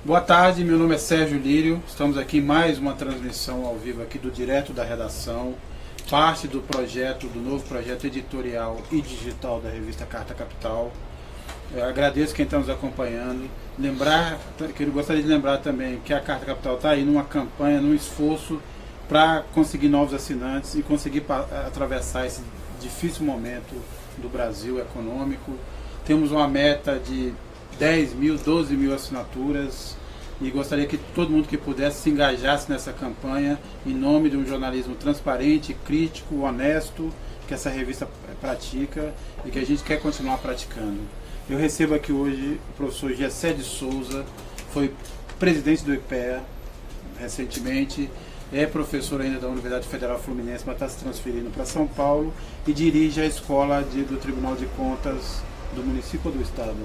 Boa tarde, meu nome é Sérgio Lírio, estamos aqui em mais uma transmissão ao vivo aqui do Direto da Redação, parte do projeto, do novo projeto editorial e digital da revista Carta Capital. Eu agradeço quem está nos acompanhando. Gostaria de lembrar também que a Carta Capital está aí numa campanha, num esforço para conseguir novos assinantes e conseguir atravessar esse difícil momento do Brasil econômico. Temos uma meta de 10 mil, 12 mil assinaturas e gostaria que todo mundo que pudesse se engajasse nessa campanha em nome de um jornalismo transparente, crítico, honesto, que essa revista pratica e que a gente quer continuar praticando. Eu recebo aqui hoje o professor Gessé de Souza, foi presidente do IPEA recentemente, é professor ainda da Universidade Federal Fluminense, mas está se transferindo para São Paulo e dirige a escola do Tribunal de Contas do município ou do estado?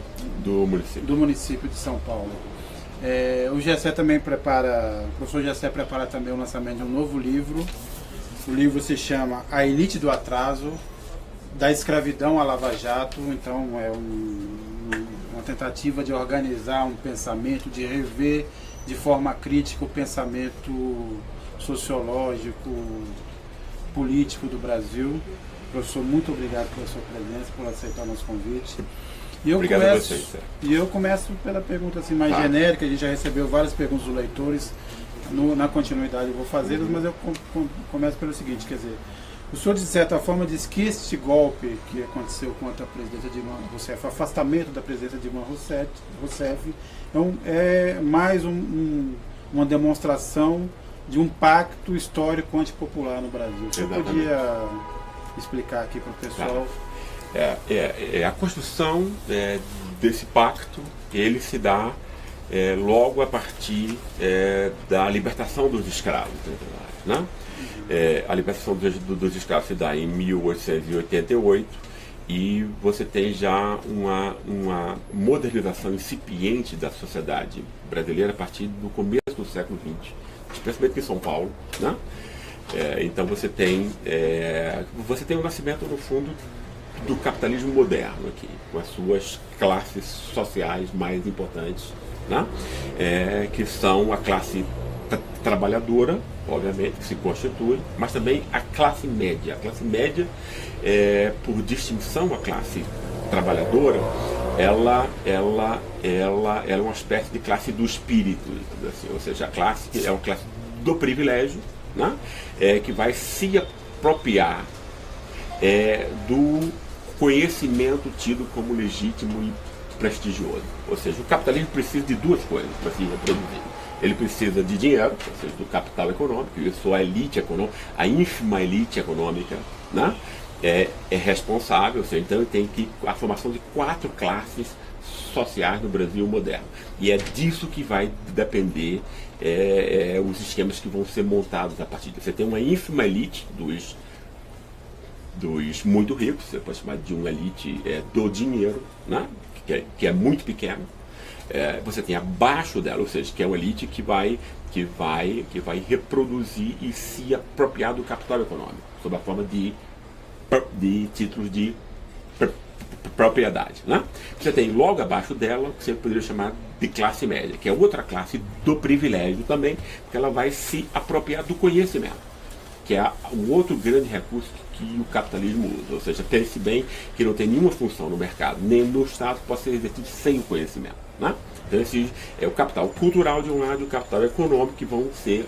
Do município de São Paulo. O Gessé também o professor Gessé prepara também o lançamento de um novo livro. O livro se chama A Elite do Atraso, da escravidão à Lava Jato. Então é uma tentativa de organizar um pensamento, de rever de forma crítica o pensamento sociológico, político do Brasil. Professor, muito obrigado pela sua presença, por aceitar o nosso convite. Obrigado a vocês. E eu começo pela pergunta assim, mais genérica. A gente já recebeu várias perguntas dos leitores. Na continuidade eu vou fazê-las, mas eu começo pelo seguinte, quer dizer, o senhor de certa forma diz que este golpe que aconteceu contra a presidenta Dilma Rousseff, o afastamento da presidenta Dilma Rousseff, é mais uma demonstração de um pacto histórico antipopular no Brasil. Você podia explicar aqui para o pessoal? A construção desse pacto, ele se dá logo a partir da libertação dos escravos, né? A libertação dos escravos se dá em 1888 e você tem já uma modernização incipiente da sociedade brasileira a partir do começo do século XX, especialmente em São Paulo, né? Então você tem o nascimento, no fundo, do capitalismo moderno aqui, com as suas classes sociais mais importantes, né? Que são a classe trabalhadora, obviamente, que se constitui, mas também a classe média. A classe média, por distinção à classe trabalhadora, ela é uma espécie de classe do espírito, assim, ou seja, a classe que é uma classe do privilégio, né? Que vai se apropriar do conhecimento tido como legítimo e prestigioso. Ou seja, o capitalismo precisa de duas coisas para se reproduzir. Ele precisa de dinheiro, ou seja, do capital econômico, isso a elite econômica, a ínfima elite econômica, né? É responsável, ou seja, então tem a formação de 4 classes sociais no Brasil moderno. E é disso que vai depender os esquemas que vão ser montados a partir disso. Você tem uma ínfima elite dos muito ricos, você pode chamar de uma elite do dinheiro, né? que é muito pequena. Você tem abaixo dela, ou seja, que é uma elite que vai reproduzir e se apropriar do capital econômico, sob a forma de títulos de propriedade, né? Você tem logo abaixo dela, que você poderia chamar de classe média, que é outra classe do privilégio também, porque ela vai se apropriar do conhecimento, que é um outro grande recurso que o capitalismo usa. Ou seja, pense bem que não tem nenhuma função no mercado, nem no Estado, que possa ser exercido sem o conhecimento, né? Então esse é o capital cultural de um lado e o capital econômico, que vão ser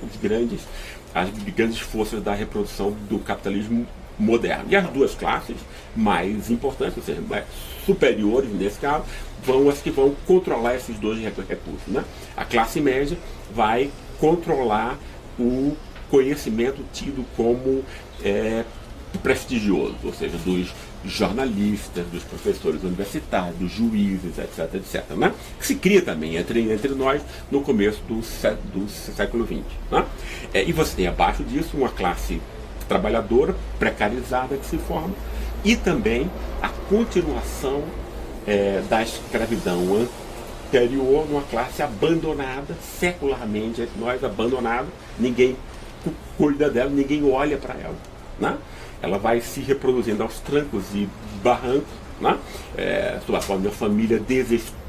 as grandes forças da reprodução do capitalismo moderno. E as duas classes mais importantes, ou seja, mais superiores nesse caso, vão as que vão controlar esses dois recursos, né? A classe média vai controlar o conhecimento tido como prestigioso, ou seja, dos jornalistas, dos professores universitários, dos juízes, etc, né? Que se cria também entre nós no começo do século XX, né? E você tem abaixo disso uma classe trabalhadora precarizada que se forma, e também a continuação da escravidão anterior, numa classe abandonada, secularmente entre nós, abandonada, ninguém cuida dela, ninguém olha para ela, né? Ela vai se reproduzindo aos trancos e barrancos, né? Sob a forma de uma família desestruturada,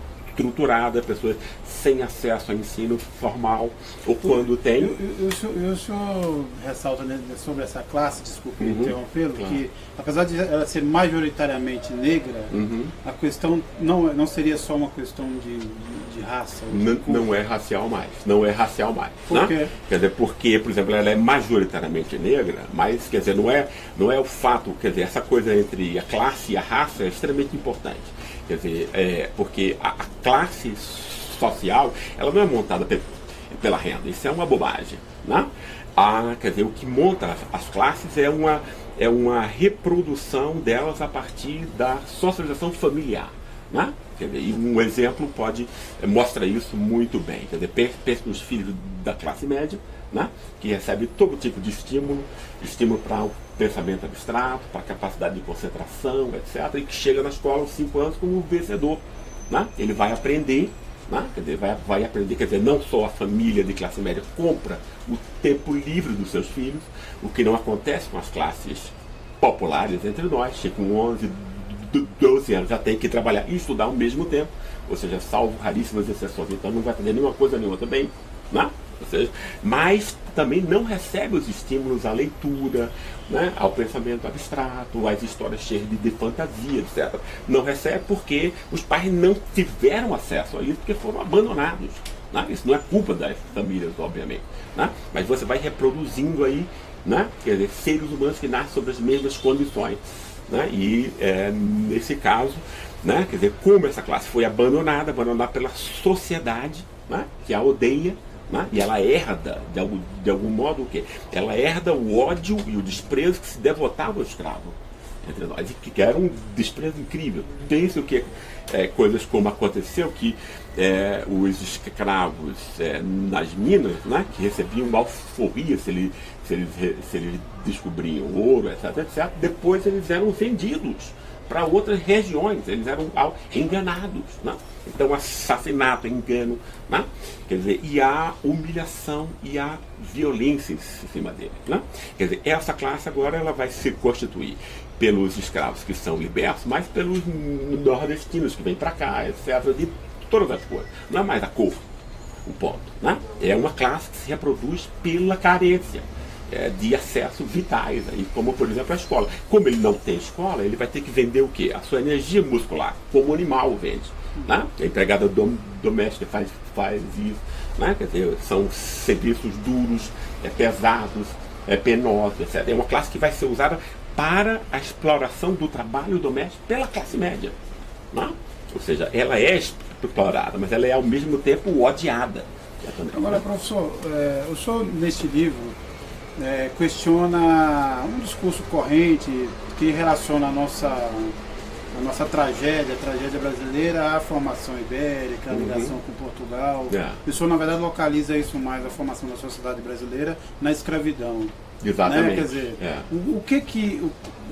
estruturada, pessoas sem acesso ao ensino formal, ou quando tem... O senhor ressalta, né, sobre essa classe, desculpe interrompê-lo, claro. que apesar de ela ser majoritariamente negra, a questão não seria só uma questão de raça? Não é racial mais. Não é racial mais. Por quê? Né? Quer dizer, porque, por exemplo, ela é majoritariamente negra, mas, quer dizer, não é o fato, quer dizer, essa coisa entre a classe e a raça é extremamente importante. Quer dizer, porque a classe social, ela não é montada pela renda, isso é uma bobagem. Né? Quer dizer, o que monta as classes é uma reprodução delas a partir da socialização familiar. Né? Quer dizer, e um exemplo mostra isso muito bem. Quer dizer, pense nos filhos da classe média, né? Que recebe todo tipo de estímulo para o pensamento abstrato, para a capacidade de concentração, etc. E que chega na escola aos 5 anos como vencedor. Né? Ele vai aprender, né? Quer dizer, vai aprender, quer dizer, não só a família de classe média compra o tempo livre dos seus filhos, o que não acontece com as classes populares entre nós, que com 11, 12 anos já tem que trabalhar e estudar ao mesmo tempo, ou seja, salvo raríssimas exceções, então não vai fazer nenhuma coisa nem outra bem, né? Ou seja, mas também não recebe os estímulos à leitura, né? Ao pensamento abstrato, às histórias cheias de fantasia, etc. Não recebe porque os pais não tiveram acesso a isso, porque foram abandonados. Né? Isso não é culpa das famílias, obviamente, né? Mas você vai reproduzindo aí, né? Quer dizer, seres humanos que nascem sob as mesmas condições. Né? E nesse caso, né? Quer dizer, como essa classe foi abandonada pela sociedade, né? Que a odeia, né? E ela herda, de algum modo, o quê? Ela herda o ódio e o desprezo que se devotava ao escravo entre nós, e que era um desprezo incrível. Pense o que coisas como aconteceu, que os escravos nas minas, né? Que recebiam alforria se eles descobriam ouro, etc, etc. Depois eles eram vendidos para outras regiões, eles eram enganados. Né? Então, assassinato, engano, né? Quer dizer, e a humilhação e a violência em cima deles. Né? Quer dizer, essa classe agora ela vai se constituir pelos escravos que são libertos, mas pelos nordestinos que vêm para cá, etc, de todas as coisas. Não é mais a cor, o ponto. Né? É uma classe que se reproduz pela carência de acesso vitais, aí, como por exemplo a escola. Como ele não tem escola, ele vai ter que vender o quê? A sua energia muscular, como o animal vende. Né? A empregada doméstica faz isso. Né? Quer dizer, são serviços duros, pesados, penosos, etc. É uma classe que vai ser usada para a exploração do trabalho doméstico pela classe média. Né? Ou seja, ela é explorada, mas ela é ao mesmo tempo odiada. Agora, professor, o senhor nesse livro questiona um discurso corrente que relaciona a nossa tragédia, a tragédia brasileira, à formação ibérica, a ligação com Portugal. O senhor, na verdade, localiza isso mais, a formação da sociedade brasileira, na escravidão. Exatamente. Né? Quer dizer,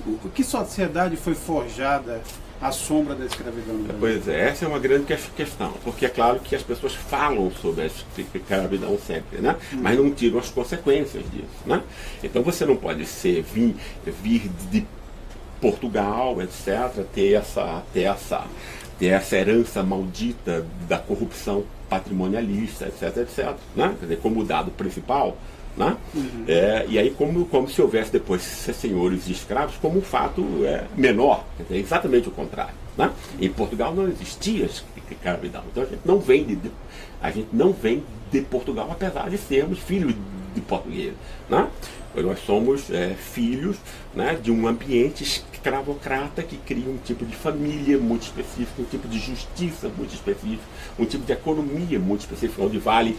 o que sociedade foi forjada à sombra da escravidão? Pois é, essa é uma grande questão, porque é claro que as pessoas falam sobre a escravidão sempre, né? Mas não tiram as consequências disso. Né? Então você não pode vir de Portugal, etc., ter essa herança maldita da corrupção patrimonialista, etc., etc., né? Quer dizer, como dado principal. Né? E aí como se houvesse depois senhores e escravos como um fato menor, quer dizer, exatamente o contrário. Né? Em Portugal não existia escravidão, então a gente não vem de Portugal, apesar de sermos filhos de portugueses. Né? Nós somos filhos, né, de um ambiente escravocrata que cria um tipo de família muito específico, um tipo de justiça muito específico, um tipo de economia muito específica, onde vale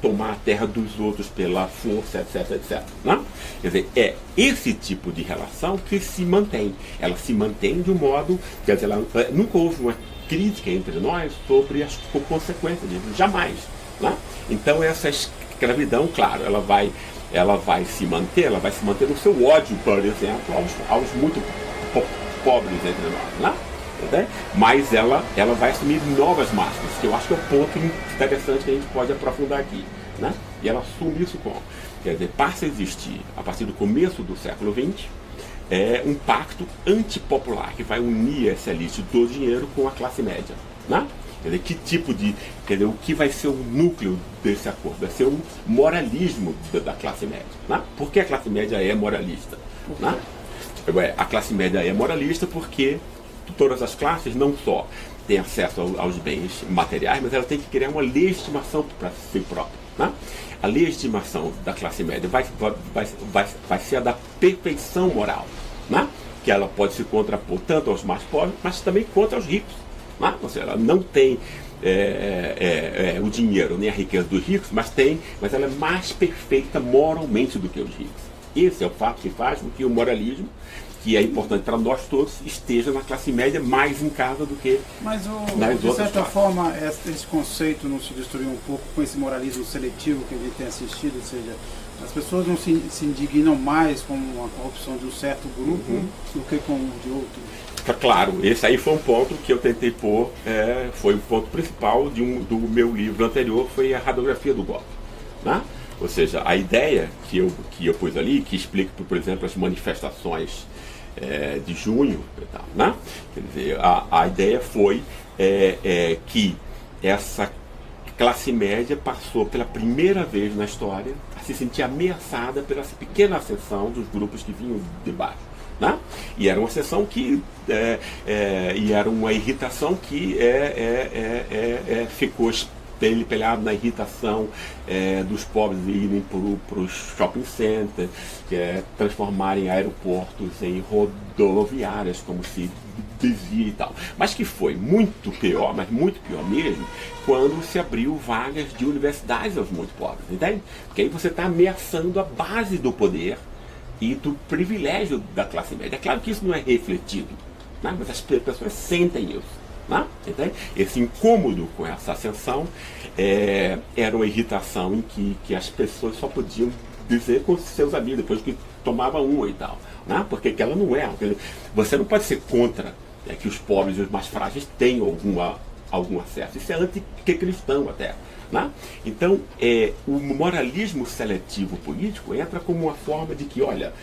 tomar a terra dos outros pela força, etc, etc. Né? Quer dizer, é esse tipo de relação que se mantém. Ela se mantém de um modo, quer dizer, nunca houve uma crítica entre nós sobre as consequências disso, jamais. Né? Então essa escravidão, claro, ela vai se manter no seu ódio, por exemplo, aos muito pobres entre nós, né? Mas ela vai assumir novas máscaras, que eu acho que é um ponto interessante que a gente pode aprofundar aqui, né? E ela assume isso como? Quer dizer, passa a existir, a partir do começo do século XX, um pacto antipopular que vai unir essa elite do dinheiro com a classe média, né? Quer dizer, que tipo de, quer dizer, o que vai ser o núcleo desse acordo? Vai ser o moralismo da classe média. Né? Por que a classe média é moralista? Né? A classe média é moralista porque todas as classes não só têm acesso aos bens materiais, mas ela tem que criar uma legitimação para si própria. Né? A legitimação da classe média vai ser a da perfeição moral, né? Que ela pode se contrapor tanto aos mais pobres, mas também contra os ricos. Né? Ou seja, ela não tem o dinheiro nem a riqueza dos ricos, mas ela é mais perfeita moralmente do que os ricos. Esse é o fato que faz com que o moralismo, que é importante para nós todos, esteja na classe média mais em casa do que nas outras classes. De certa forma, esse conceito não se destruiu um pouco com esse moralismo seletivo que a gente tem assistido? Ou seja, as pessoas não se indignam mais com a corrupção de um certo grupo do que com o de outro? Claro, esse aí foi um ponto que eu tentei pôr, foi o ponto principal do meu livro anterior, foi a radiografia do golpe. Né? Ou seja, a ideia que eu pus ali, que explica, por exemplo, as manifestações de junho e tal, né? Quer dizer, a ideia foi que essa classe média passou pela primeira vez na história a se sentir ameaçada pela pequena ascensão dos grupos que vinham de baixo. Né? E era uma sessão que e era uma irritação que ficou espelhado na irritação dos pobres irem para os shopping centers, transformarem aeroportos em rodoviárias, como se dizia e tal. Mas que foi muito pior, mas muito pior mesmo, quando se abriu vagas de universidades aos muito pobres, entende? Porque aí você está ameaçando a base do poder e do privilégio da classe média. É claro que isso não é refletido, né? Mas as pessoas sentem isso. Né? Esse incômodo com essa ascensão era uma irritação em que as pessoas só podiam dizer com seus amigos, depois que tomava uma e tal. Né? Porque ela não é. Você não pode ser contra que os pobres e os mais frágeis tenham algum acesso. Isso é anticristão até. Né? Então, o moralismo seletivo político entra como uma forma de que, olha,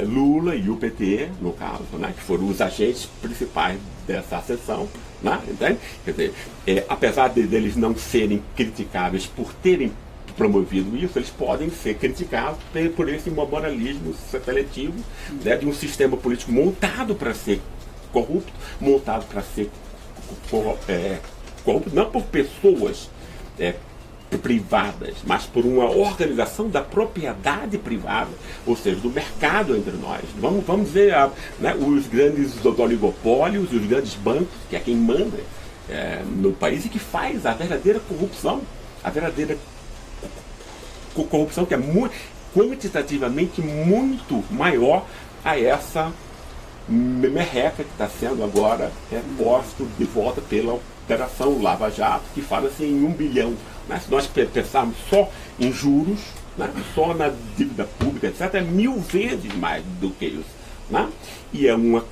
Lula e o PT, no caso, né, que foram os agentes principais dessa ascensão, né, entende? Quer dizer, apesar deles não serem criticáveis por terem promovido isso, eles podem ser criticados por esse moralismo seletivo, né, de um sistema político montado para ser corrupto, montado para ser corrupto, não por pessoas privadas, mas por uma organização da propriedade privada, ou seja, do mercado entre nós. Vamos ver né, os grandes oligopólios, os grandes bancos, que é quem manda no país e que faz a verdadeira corrupção, que é quantitativamente muito maior a essa merreca que está sendo agora posto de volta pela Operação Lava Jato, que fala-se em 1 bilhão. Né? Se nós pensarmos só em juros, né? Só na dívida pública, etc., é 1000 vezes mais do que isso. Né? E é uma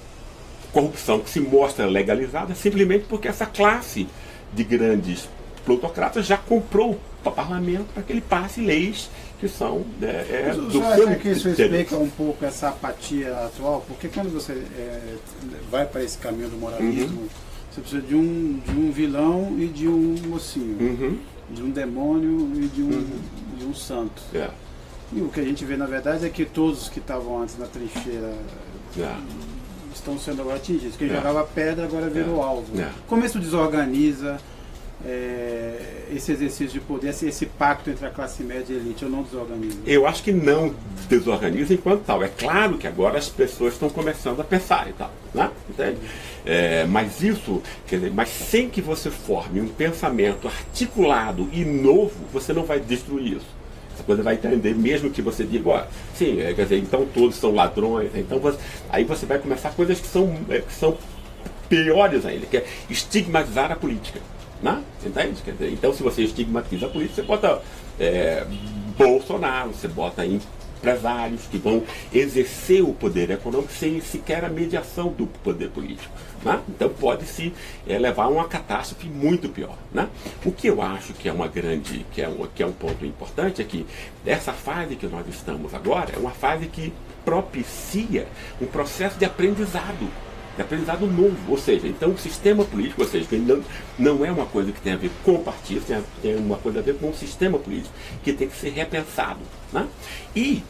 corrupção que se mostra legalizada simplesmente porque essa classe de grandes plutocratas já comprou para o parlamento para que ele passe leis que são do seu acha que isso explica um pouco essa apatia atual? Porque quando você vai para esse caminho do moralismo, você precisa de um vilão e de um mocinho, de um demônio e de um santo. E o que a gente vê na verdade é que todos os que estavam antes na trincheira estão sendo agora atingidos. Quem jogava pedra agora virou alvo. Como isso desorganiza esse exercício de poder, esse pacto entre a classe média e a elite, ou não desorganiza? Eu acho que não desorganiza enquanto tal. É claro que agora as pessoas estão começando a pensar e tal, né? Entende? Mas isso, quer dizer, mas sem que você forme um pensamento articulado e novo, você não vai destruir isso. Essa coisa vai entender, mesmo que você diga, sim, quer dizer, então todos são ladrões, então aí você vai começar coisas que são piores ainda, que é estigmatizar a política. Né? Entende? Quer dizer, então, se você estigmatiza a política, você bota Bolsonaro, você bota empresários que vão exercer o poder econômico sem sequer a mediação do poder político. Né? Então, pode-se levar a uma catástrofe muito pior. Né? O que eu acho que é uma grande, que é um ponto importante é que essa fase que nós estamos agora é uma fase que propicia um processo de aprendizado. de aprendizado novo, ou seja, então o sistema político, ou seja, não é uma coisa que tem a ver com o partido, tem uma coisa a ver com o sistema político, que tem que ser repensado, né? E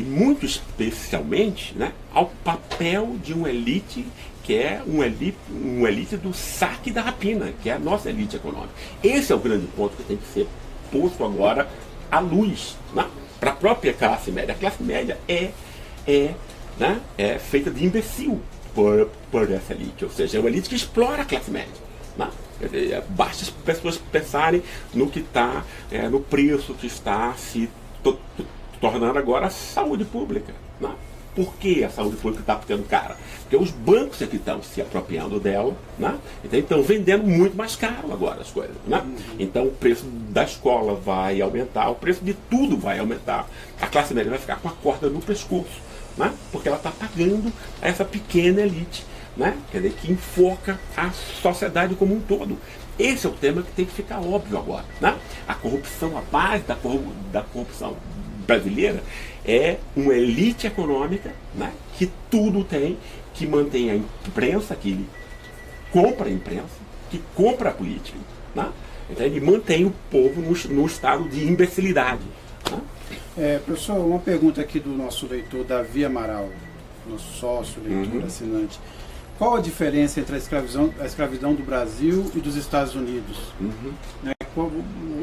muito especialmente, né, ao papel de uma elite que é uma elite do saque da rapina, que é a nossa elite econômica. Esse é o grande ponto que tem que ser posto agora à luz, né, para a própria classe média. A classe média é feita de imbecil por essa elite, ou seja, é uma elite que explora a classe média, né? Basta as pessoas pensarem no que está, no preço que está se tornando agora a saúde pública, né? Por que a saúde pública está ficando cara? Porque os bancos é que estão se apropriando dela, né? Então estão vendendo muito mais caro agora as coisas, né? Então o preço da escola vai aumentar, o preço de tudo vai aumentar. A classe média vai ficar com a corda no pescoço, né? Porque ela está pagando a essa pequena elite, né? Quer dizer, que enfoca a sociedade como um todo. Esse é o tema que tem que ficar óbvio agora, né? A corrupção, a base da corrupção brasileira é uma elite econômica, né, que tudo tem, que mantém a imprensa, que compra a imprensa, que compra a política, né? Então ele mantém o povo no estado de imbecilidade, né? Professor, uma pergunta aqui do nosso leitor Davi Amaral, nosso sócio, leitor, assinante. Qual a diferença entre a escravidão do Brasil e dos Estados Unidos? Né?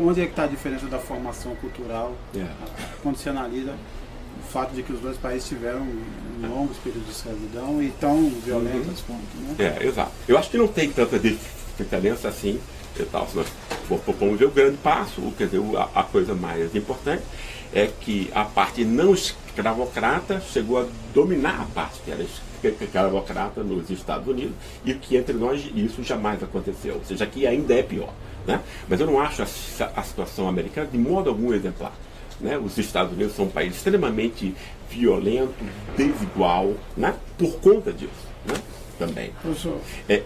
Onde é que está a diferença da formação cultural quando se analisa o fato de que os dois países tiveram longos períodos de escravidão e tão violentas quanto, né? Exato. Eu acho que não tem tanta diferença assim e tal. Se nós vamos ver o grande passo, quer dizer, a coisa mais importante é que a parte não escravocrata chegou a dominar a parte que era escravocrata nos Estados Unidos, e que entre nós isso jamais aconteceu, ou seja, aqui ainda é pior, né? Mas eu não acho a situação americana de modo algum exemplar, né? Os Estados Unidos são um país extremamente violento, desigual, né? Por conta disso, né? Também.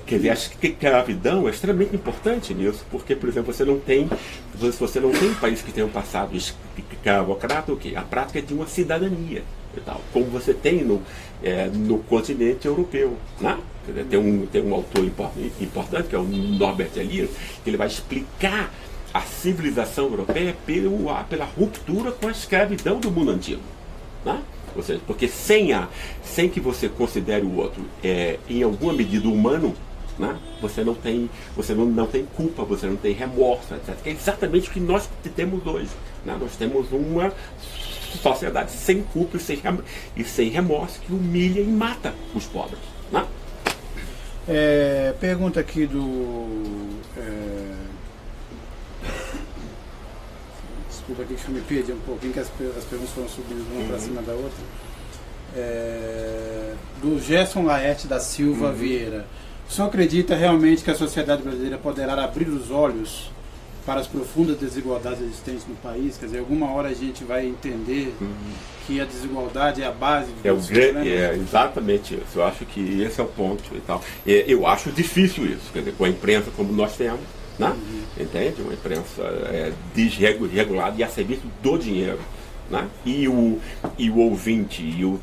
Quer dizer, acho que a escravidão é extremamente importante nisso, porque, por exemplo, você não tem um país que tenha um passado escravocrata, o quê? A prática de uma cidadania e tal, como você tem no continente europeu, né? Tem um autor importante, que é o Norbert Elias, que ele vai explicar a civilização europeia pela ruptura com a escravidão do mundo antigo, né? Ou seja, porque sem que você considere o outro em alguma medida humano, né, você não tem culpa, você não tem remorso, etc. Que é exatamente o que nós temos hoje, né? Nós temos uma sociedade sem culpa e sem remorso, que humilha e mata os pobres, né? Pergunta aqui do... Desculpa aqui que eu me perdi um pouquinho, que as perguntas foram subindo uma para cima da outra. Do Gerson Laerte da Silva Vieira. O senhor acredita realmente que a sociedade brasileira poderá abrir os olhos para as profundas desigualdades existentes no país? Quer dizer, alguma hora a gente vai entender que a desigualdade é a base do exatamente isso. Eu acho que esse é o ponto e tal. Eu acho difícil isso, quer dizer, com a imprensa como nós temos, né? Entende? Uma imprensa desregulada e a serviço do dinheiro, né? E o ouvinte e o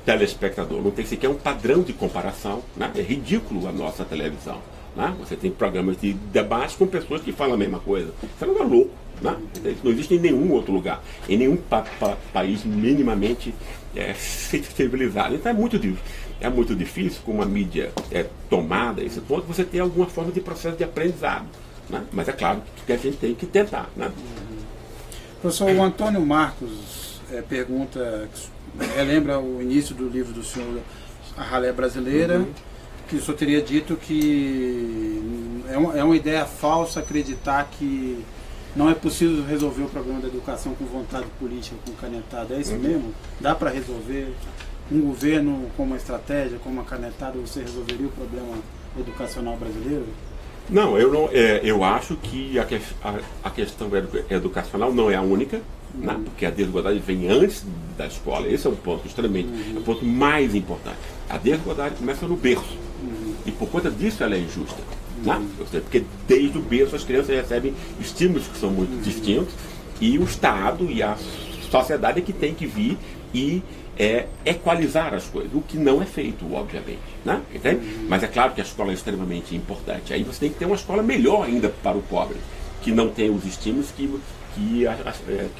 telespectador não tem sequer um padrão de comparação, né? É ridículo a nossa televisão, né? Você tem programas de debate com pessoas que falam a mesma coisa. Você não é louco, né? Isso não existe em nenhum outro lugar, em nenhum país minimamente civilizado. Então é muito difícil, com uma mídia tomada a esse ponto, você ter alguma forma de processo de aprendizado, né? Mas é claro que a gente tem que tentar, né? Professor, o Antônio Marcos pergunta, lembra o início do livro do senhor, A Ralé Brasileira, que o senhor teria dito que é uma ideia falsa acreditar que não é possível resolver o problema da educação com vontade política, com canetada. É isso mesmo? Dá para resolver? Um governo com uma estratégia, com uma canetada, você resolveria o problema educacional brasileiro? Não, eu acho que a questão educacional não é a única, né? Porque a desigualdade vem antes da escola. Esse é um ponto extremamente, é o ponto mais importante. A desigualdade começa no berço, e por conta disso ela é injusta, né? Porque desde o berço as crianças recebem estímulos que são muito distintos, e o Estado e a sociedade é que tem que vir e equalizar as coisas, o que não é feito, obviamente, né? Entende? Mas é claro que a escola é extremamente importante. Aí você tem que ter uma escola melhor ainda para o pobre, que não tem os estímulos que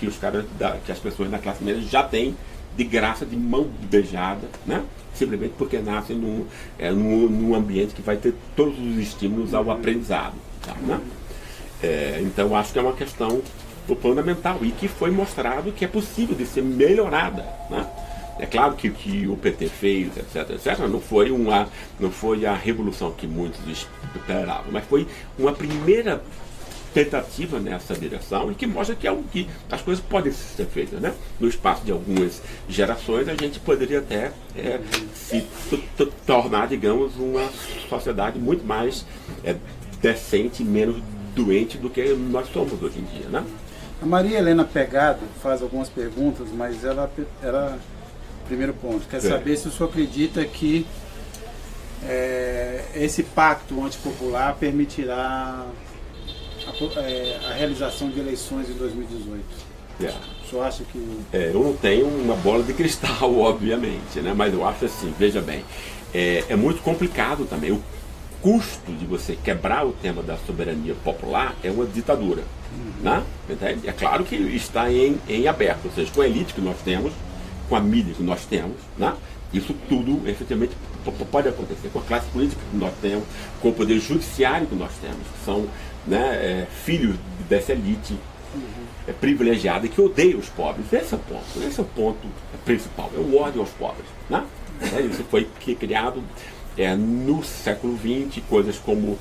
os caras, que as pessoas da classe média já têm de graça, de mão beijada, né? Simplesmente porque nascem num ambiente que vai ter todos os estímulos ao aprendizado, tá, né? Então acho que é uma questão fundamental e que foi mostrado que é possível de ser melhorada, né? É claro que o que o PT fez, etc, não foi a revolução que muitos esperavam, mas foi uma primeira tentativa nessa direção e que mostra que é algo que as coisas podem ser feitas, né? No espaço de algumas gerações a gente poderia até se tornar, digamos, uma sociedade muito mais decente e menos doente do que nós somos hoje em dia, né? A Maria Helena Pegado faz algumas perguntas, mas ela primeiro ponto, quer saber se o senhor acredita que esse pacto antipopular permitirá a realização de eleições em 2018. O senhor acha que... eu não tenho uma bola de cristal, obviamente, né? Mas eu acho assim, veja bem, é muito complicado também. O custo de você quebrar o tema da soberania popular é uma ditadura, né? É claro que está em aberto, ou seja, com a elite que nós temos, com a mídia que nós temos, né? Isso tudo efetivamente pode acontecer com a classe política que nós temos, com o poder judiciário que nós temos, que são, né, filhos dessa elite privilegiada e que odeia os pobres. Esse é o ponto principal, é o ódio aos pobres, né? Isso foi criado no século XX, coisas como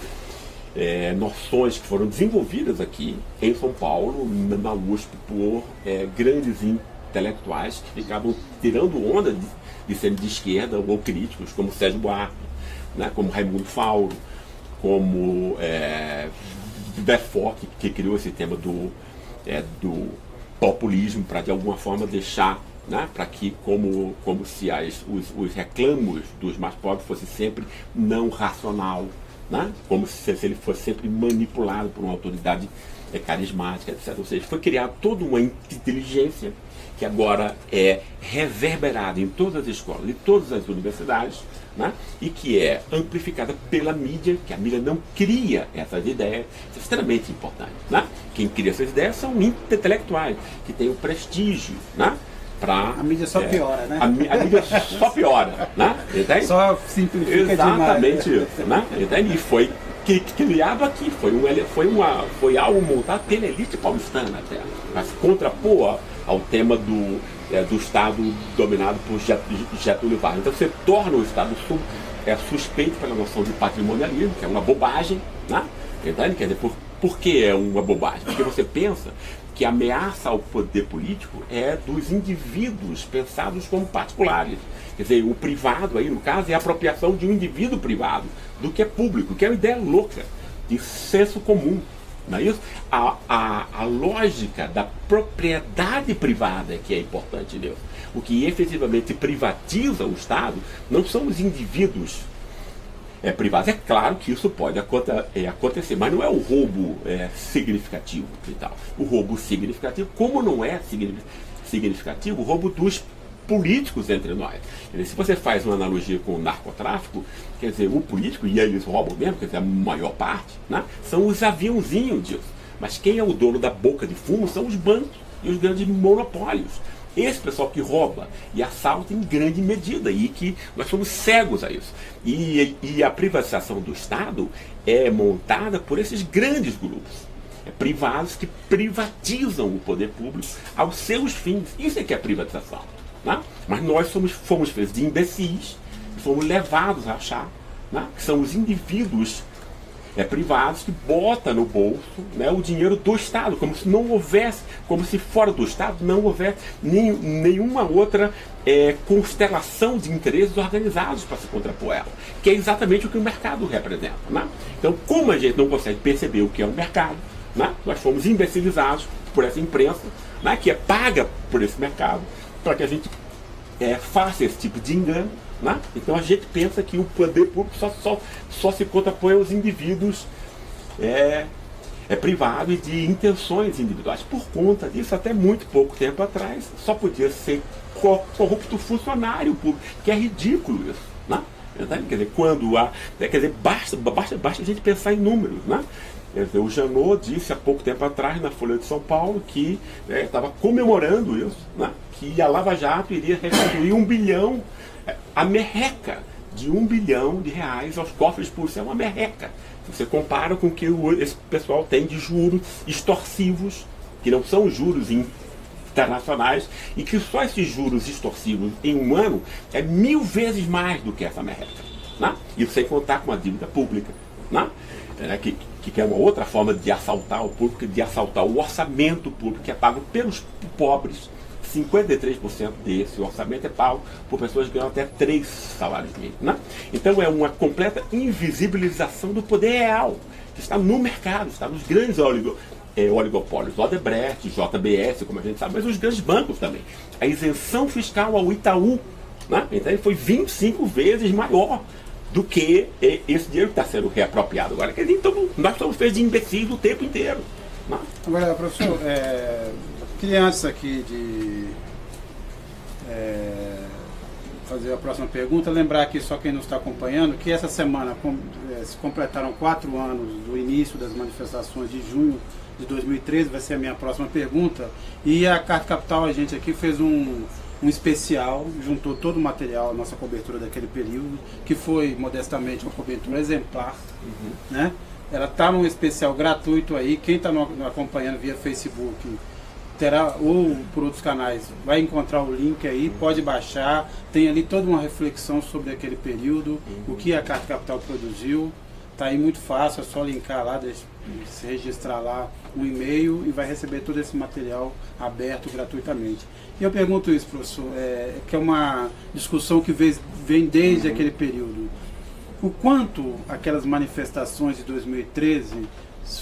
noções que foram desenvolvidas aqui em São Paulo, na USP, por grandes intelectuais que ficavam tirando onda de serem de esquerda ou críticos, como Sérgio Buarque, né, como Raimundo Fauro, como Beaufort, que criou esse tema do populismo para de alguma forma deixar, né, para que como se os reclamos dos mais pobres fosse sempre não racional, né, como se ele fosse sempre manipulado por uma autoridade carismática, etc. Ou seja, foi criada toda uma inteligência que agora é reverberada em todas as escolas e todas as universidades, né, e que é amplificada pela mídia, que a mídia não cria essas ideias. Isso é extremamente importante, né? Quem cria essas ideias são intelectuais, que têm o prestígio, né? A mídia só piora, né? A mídia só piora, né? Entende? Só simplifica exatamente demais. Isso, né? Entende? E foi criado aqui, foi algo montado pela elite paulistana até, mas contrapor ao tema do Estado dominado por Getúlio Vargas. Então você torna o Estado suspeito pela noção de patrimonialismo, que é uma bobagem, né? Entende? Quer dizer, por que é uma bobagem? Porque você pensa que a ameaça ao poder político é dos indivíduos pensados como particulares. Quer dizer, o privado aí, no caso, é a apropriação de um indivíduo privado do que é público, que é uma ideia louca, de senso comum. Não é isso? A lógica da propriedade privada é que é importante, Deus. O que efetivamente privatiza o Estado não são os indivíduos privados. É claro que isso pode acontecer, mas não é o roubo significativo e tal. O roubo significativo, como não é significativo o roubo dos políticos entre nós. Quer dizer, se você faz uma analogia com o narcotráfico, quer dizer, o político, e eles roubam mesmo, quer dizer, a maior parte, né, são os aviãozinhos disso. Mas quem é o dono da boca de fumo são os bancos e os grandes monopólios. Esse pessoal que rouba e assalta em grande medida, e que nós somos cegos a isso. E a privatização do Estado é montada por esses grandes grupos privados que privatizam o poder público aos seus fins. Isso é que é privatização. Né? Mas nós fomos feitos de imbecis e fomos levados a achar, né, que são os indivíduos privados que botam no bolso, né, o dinheiro do Estado, como se não houvesse, como se fora do Estado não houvesse nenhuma outra constelação de interesses organizados para se contrapor ela, que é exatamente o que o mercado representa. Né? Então, como a gente não consegue perceber o que é o mercado, né, nós fomos imbecilizados por essa imprensa, né, que é paga por esse mercado, para que a gente faça esse tipo de engano. Né? Então a gente pensa que o poder público só se contrapõe aos indivíduos privado e de intenções individuais. Por conta disso, até muito pouco tempo atrás, só podia ser corrupto funcionário público, que é ridículo isso, né? Quer dizer, quando há, quer dizer, basta a gente pensar em números, né? Quer dizer, o Janot disse há pouco tempo atrás na Folha de São Paulo que estava comemorando isso, né? Que a Lava Jato iria restituir 1 bilhão, a merreca de 1 bilhão de reais aos cofres públicos. É uma merreca. Você compara com o que esse pessoal tem de juros extorsivos, que não são juros internacionais, e que só esses juros extorsivos em um ano é 1000 vezes mais do que essa merreca, né? Isso sem contar com a dívida pública, né? Que é uma outra forma de assaltar o público, de assaltar o orçamento público, que é pago pelos pobres. 53% desse orçamento é pago por pessoas que ganham até 3 salários mínimos, né? Então é uma completa invisibilização do poder real, que está no mercado, está nos grandes oligopólios, Odebrecht, JBS, como a gente sabe, mas os grandes bancos também. A isenção fiscal ao Itaú, né? Então ele foi 25 vezes maior do que esse dinheiro que está sendo reapropriado agora. Então nós estamos feitos de imbecis o tempo inteiro, né? Agora, professor, queria antes aqui de fazer a próxima pergunta, lembrar aqui só quem nos está acompanhando, que essa semana se completaram 4 anos do início das manifestações de junho de 2013, vai ser a minha próxima pergunta, e a Carta Capital, a gente aqui fez um especial, juntou todo o material, a nossa cobertura daquele período, que foi modestamente uma cobertura exemplar, né? Ela está num especial gratuito aí, quem está acompanhando via Facebook terá, ou por outros canais, vai encontrar o link aí, pode baixar, tem ali toda uma reflexão sobre aquele período, o que a Carta Capital produziu, tá aí muito fácil, é só linkar lá, se registrar lá um e-mail e vai receber todo esse material aberto gratuitamente. E eu pergunto isso, professor, que é uma discussão que vem desde aquele período. O quanto aquelas manifestações de 2013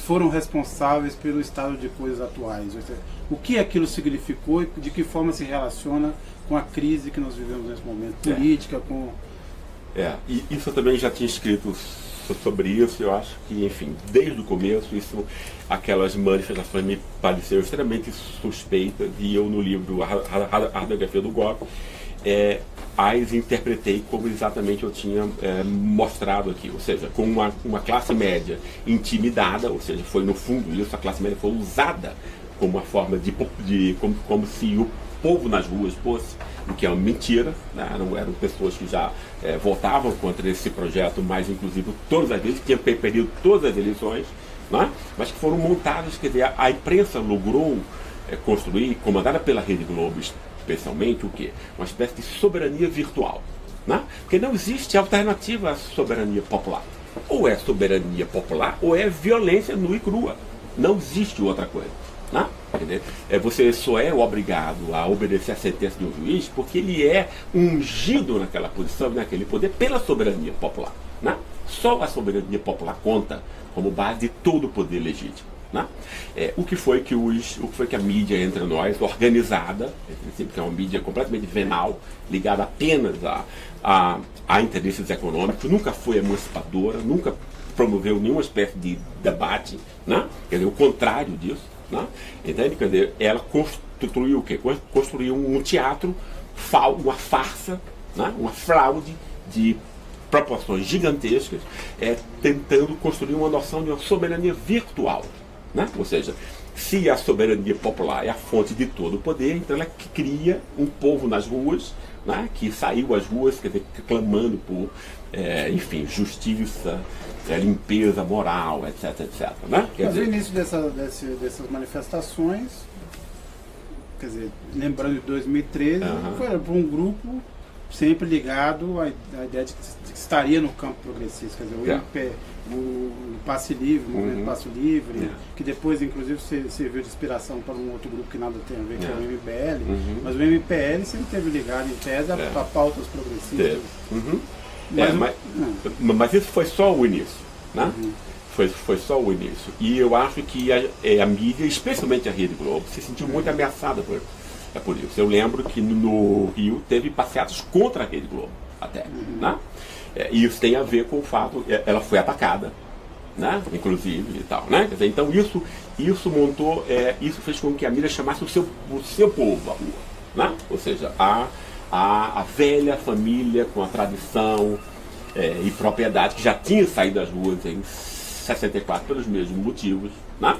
foram responsáveis pelo estado de coisas atuais? Ou seja, o que aquilo significou e de que forma se relaciona com a crise que nós vivemos nesse momento, política, com... E isso eu também já tinha escrito sobre isso. Eu acho que, enfim, desde o começo, aquelas manifestações me pareceram extremamente suspeitas, e eu no livro A Radiografia do Golpe, as interpretei como exatamente eu tinha mostrado aqui, ou seja, com uma classe média intimidada, ou seja, foi no fundo isso, a classe média foi usada como uma forma como se o povo nas ruas fosse, o que é uma mentira, né? Eram pessoas que já votavam contra esse projeto, mas inclusive todas as vezes, tinham perdido todas as eleições, né? Mas que foram montadas, quer dizer, a imprensa logrou construir, comandada pela Rede Globo, especialmente, o quê? Uma espécie de soberania virtual, né? Porque não existe alternativa à soberania popular. Ou é soberania popular, ou é violência nua e crua. Não existe outra coisa, né? Você só é obrigado a obedecer a sentença de um juiz porque ele é ungido naquela posição, naquele poder, pela soberania popular, né? Só a soberania popular conta como base de todo o poder legítimo, né? O que foi que a mídia entre nós, organizada, que é uma mídia completamente venal, ligada apenas a interesses econômicos, nunca foi emancipadora, nunca promoveu nenhuma espécie de debate, né? Quer dizer, o contrário disso, né? Entende? Quer dizer, ela construiu o quê? Construiu um teatro, uma farsa, né? Uma fraude de proporções gigantescas, tentando construir uma noção de uma soberania virtual, né? Ou seja, se a soberania popular é a fonte de todo o poder, então ela cria um povo nas ruas, né? Que saiu às ruas, quer dizer, clamando por, enfim, justiça, limpeza moral, etc, etc, né? Mas o início dessas manifestações, quer dizer, lembrando de 2013, foi para um grupo sempre ligado à ideia de que estaria no campo progressista, quer dizer, o Passe Livre, o movimento Passe Livre, que depois inclusive serviu de inspiração para um outro grupo que nada tem a ver, que é o MPL, mas o MPL sempre esteve ligado em tese a pautas progressistas. Mas isso foi só o início, né? Foi só o início. E eu acho que a mídia, especialmente a Rede Globo, se sentiu muito ameaçada por isso. Eu lembro que no Rio teve passeatas contra a Rede Globo, até, né? E isso tem a ver com o fato, ela foi atacada, né? Inclusive e tal, né? Quer dizer, então isso montou, isso fez com que a mídia chamasse o seu povo à rua, né? Ou seja, a velha família com a tradição e propriedade que já tinha saído das ruas em 64 pelos mesmos motivos, né?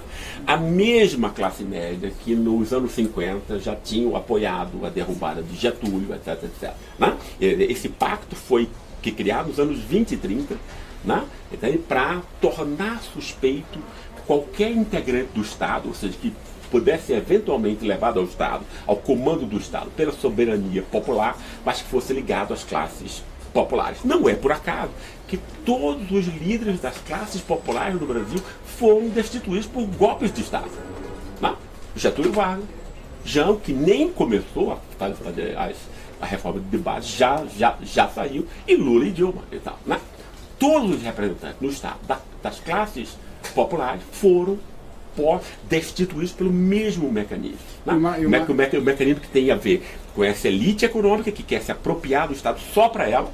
A mesma classe média que nos anos 50 já tinham apoiado a derrubada de Getúlio, etc, etc, né? Esse pacto foi criado nos anos 20 e 30, né? Então, para tornar suspeito qualquer integrante do Estado, ou seja, que pudesse ser eventualmente levado ao Estado, ao comando do Estado, pela soberania popular, mas que fosse ligado às classes populares. Não é por acaso que todos os líderes das classes populares do Brasil foram destituídos por golpes de Estado. Né? Getúlio Vargas, Jango, que nem começou a reforma de base, já saiu, e Lula e Dilma e tal, né? Todos os representantes no Estado das classes populares foram destituídos pelo mesmo mecanismo. Né? O mecanismo que tem a ver com essa elite econômica que quer se apropriar do Estado só para ela,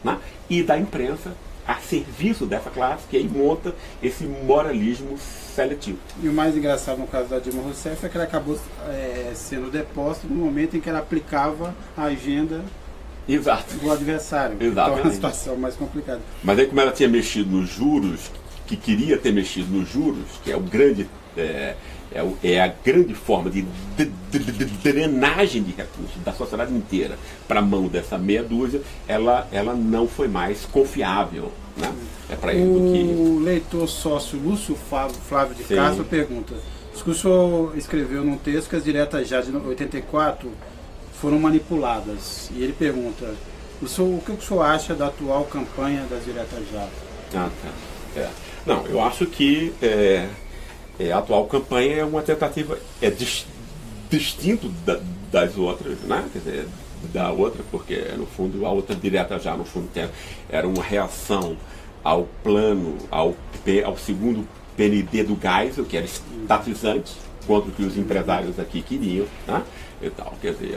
né? E da imprensa a serviço dessa classe, que aí monta esse moralismo seletivo. E o mais engraçado no caso da Dilma Rousseff é que ela acabou sendo deposta no momento em que ela aplicava a agenda do adversário. Então é uma situação mais complicada. Mas aí, como ela tinha mexido nos juros, que queria ter mexido nos juros, que é o grande a grande forma de drenagem de recursos da sociedade inteira para a mão dessa meia dúzia, ela não foi mais confiável, né? Para ele do que... O leitor sócio Lúcio Flávio de Castro pergunta: o senhor escreveu num texto que as diretas já de 84 foram manipuladas, e ele pergunta: o que o senhor acha da atual campanha das diretas já? Não, eu acho que a atual campanha é uma tentativa, distinto das outras, né? Quer dizer, da outra, porque no fundo a outra direta já no fundo era uma reação ao plano, ao segundo PND do Geisel, que era estatizante, contra o que os empresários aqui queriam, né? E tal. Quer dizer,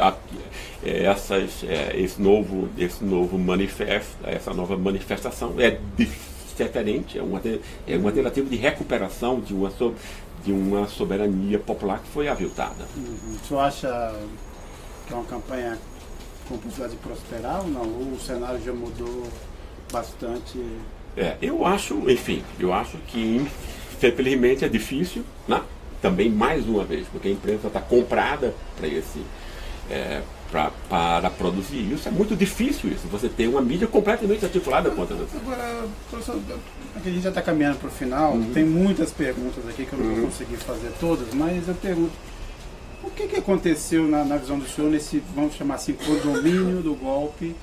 esse novo manifesto, essa nova manifestação é diferente, é uma tentativa de recuperação de uma soberania popular que foi aviltada. O senhor acha que é uma campanha com possibilidade de prosperar ou não? Ou o cenário já mudou bastante? Eu acho que infelizmente é difícil, né? Também mais uma vez, porque a imprensa está comprada para produzir isso. É muito difícil isso, você tem uma mídia completamente articulada contra você. Agora, professor, a gente já está caminhando para o final, tem muitas perguntas aqui que eu não vou conseguir fazer todas, mas eu pergunto: o que aconteceu na visão do senhor nesse, vamos chamar assim, condomínio do golpe,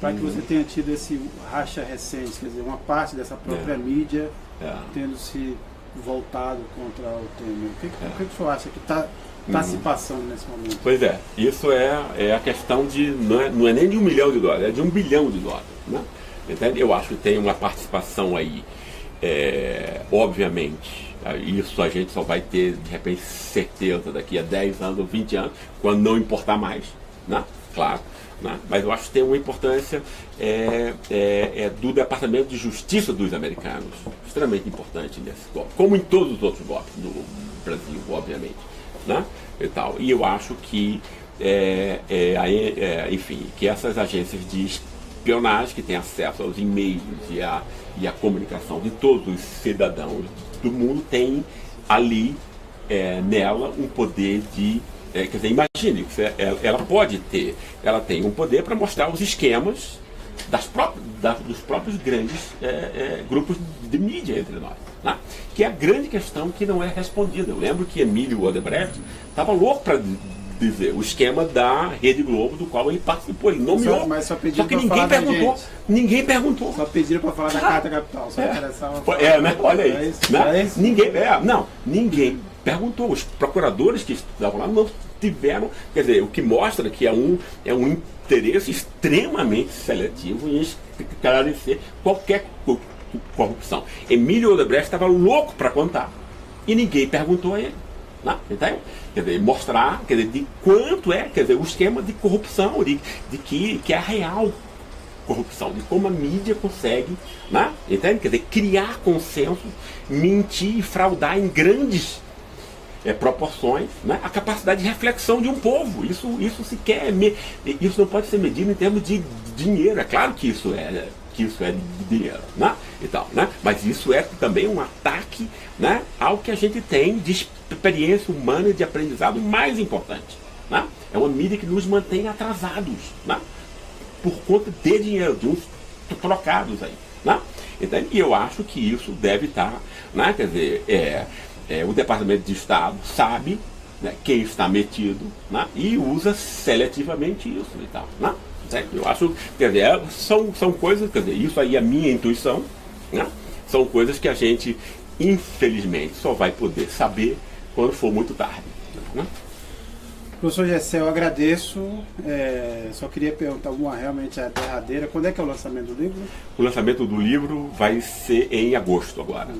para que você tenha tido esse racha recente, quer dizer, uma parte dessa própria mídia tendo se voltado contra o Temer? O que o senhor acha que está se passando nesse momento? Pois é, isso é a questão de, não é nem de $1 milhão, é de $1 bilhão, né? Entende? Eu acho que tem uma participação aí, obviamente, isso a gente só vai ter de repente certeza daqui a 10 anos ou 20 anos, quando não importar mais, né? Claro, né? Mas eu acho que tem uma importância do Departamento de Justiça dos americanos, extremamente importante nesse golpe, como em todos os outros golpes no Brasil, obviamente, né? E eu acho que enfim, que essas agências de espionagem que têm acesso aos e-mails e a comunicação de todos os cidadãos do mundo têm ali nela um poder de quer dizer, imagine, ela tem um poder para mostrar os esquemas dos próprios grandes grupos de mídia entre nós, né? Que é a grande questão que não é respondida. Eu lembro que Emílio Odebrecht estava louco para dizer o esquema da Rede Globo, do qual ele participou, ele nomeou, só que ninguém perguntou. Só pediram para falar da Carta Capital, só interessava né? Olha aí, ninguém perguntou. Os procuradores que estavam lá não tiveram, quer dizer, o que mostra que é um interesse extremamente seletivo em esclarecer qualquer corrupção. Emílio Odebrecht estava louco para contar e ninguém perguntou a ele. Não, entende? Quer dizer, mostrar, quer dizer, de quanto quer dizer, o esquema de corrupção, de que é real, corrupção, de como a mídia consegue, né? Entende? Quer dizer, criar consenso, mentir e fraudar em grandes proporções, né? A capacidade de reflexão de um povo. Isso isso não pode ser medido em termos de dinheiro. É claro que isso é dinheiro, né? E tal, né? Mas isso é também um ataque, né, ao que a gente tem de experiência humana e de aprendizado mais importante, né? É uma mídia que nos mantém atrasados, né, por conta de dinheiro, de uns trocados aí, né? Então, e eu acho que isso deve estar, né, quer dizer, o Departamento de Estado sabe, né, quem está metido, né, e usa seletivamente isso e tal, né? Eu acho, quer dizer, são coisas, quer dizer, isso aí é a minha intuição, né? São coisas que a gente, infelizmente, só vai poder saber quando for muito tarde, né? Professor Gessé, eu agradeço. Só queria perguntar realmente a derradeira. Quando é que é o lançamento do livro? O lançamento do livro vai ser em agosto agora.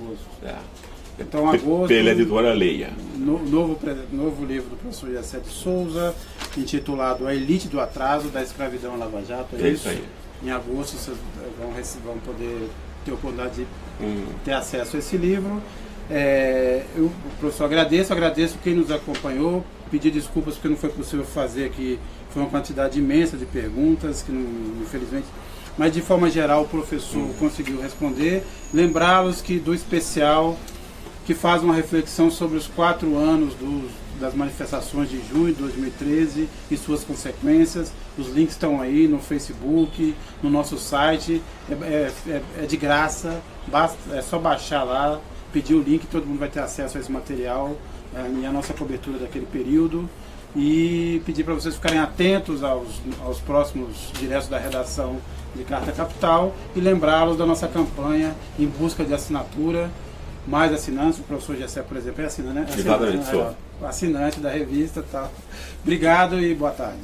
Então, agosto, pela editora Leia. Novo livro do professor Gessé de Souza, intitulado A Elite do Atraso, da Escravidão à Lava Jato. É isso aí. Em agosto vocês vão poder ter a oportunidade de ter acesso a esse livro. Professor, agradeço quem nos acompanhou, pedir desculpas porque não foi possível fazer aqui, foi uma quantidade imensa de perguntas, que não, infelizmente, mas de forma geral o professor conseguiu responder. Lembrá-los que do especial, que faz uma reflexão sobre os 4 anos das manifestações de junho de 2013 e suas consequências. Os links estão aí no Facebook, no nosso site, é de graça, é só baixar lá, pedir o link, todo mundo vai ter acesso a esse material e a nossa cobertura daquele período. E pedir para vocês ficarem atentos aos próximos diretos da redação de Carta Capital e lembrá-los da nossa campanha em busca de assinatura. Mais assinantes, o professor Gessé, por exemplo, é assinante, né? Exatamente, Assinante da revista, tá? Obrigado e boa tarde.